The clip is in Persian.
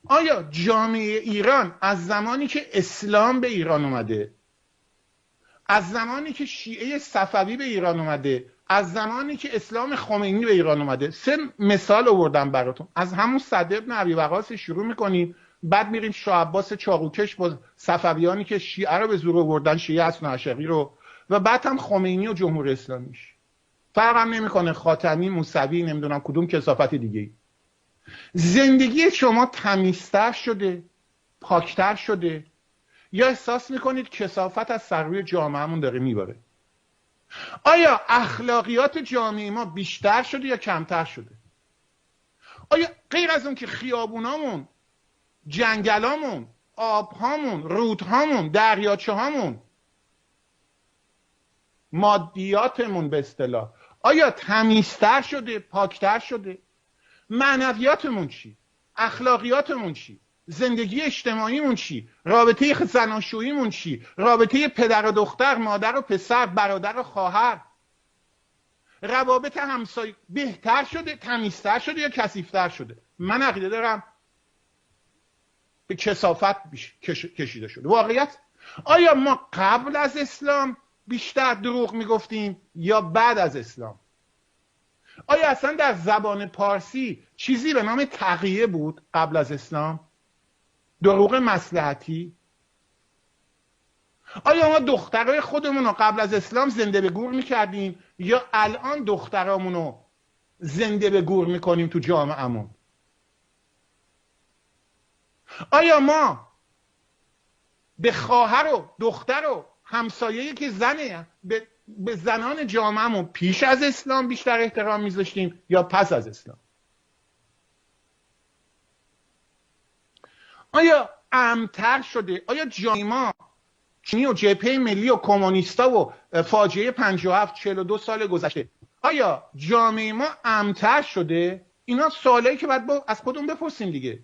آیا جامعه ایران از زمانی که اسلام به ایران اومده، از زمانی که شیعه صفوی به ایران اومده، از زمانی که اسلام خمینی به ایران اومده، 3 مثال آوردم براتون، از همون صدر بن ابی وقاص شروع میکنیم، بعد میریم شاه عباس چاقوکش با صفویانی که شیعه رو به زور آوردن، شیعه اثناعشری رو، و بعد هم خمینی و جمهوری اسلامیش. فرق هم نمیکنه خاتمی، موسوی، نمیدونم کدوم کثافت دیگه. زندگی شما تمیزتر شده، پاکتر شده، یا احساس میکنید کثافت از سر روی جامعهمون داره میباره؟ آیا اخلاقیات جامعه ما بیشتر شده یا کمتر شده؟ آیا غیر از اون که خیابونامون، جنگلامون، آبهامون، رودهامون، دریاچه هامون، مادیاتمون به اصطلاح، آیا تمیزتر شده، پاکتر شده؟ معنویاتمون چی؟ اخلاقیاتمون چی؟ زندگی اجتماعیمون چی؟ رابطه زناشوییمون چی؟ رابطه پدر و دختر، مادر و پسر، برادر و خواهر، روابط همسایه بهتر شده، تمیزتر شده یا کثیف‌تر شده؟ من عقیده دارم به کثافت کشیده شده. واقعیت آیا ما قبل از اسلام بیشتر دروغ میگفتیم یا بعد از اسلام؟ آیا اصلا در زبان پارسی چیزی به نام تقیه بود قبل از اسلام؟ دروغ مصلحتی؟ آیا ما دخترای خودمون رو قبل از اسلام زنده به گور میکردیم یا الان دخترامون رو زنده به گور میکنیم تو جامعهمون؟ آیا ما به خواهر و دختر و همسایه‌ای که زنه به زنان جامعهمون پیش از اسلام بیشتر احترام میذاشتیم یا پس از اسلام؟ آیا امن‌تر شده؟ آیا جامعه ما چینی و جبهه ملی و کمونیستا و فاجعه 57 42 سال گذشته، آیا جامعه ما امن‌تر شده؟ اینا سوالایی که باید از خودمون بپرسیم دیگه.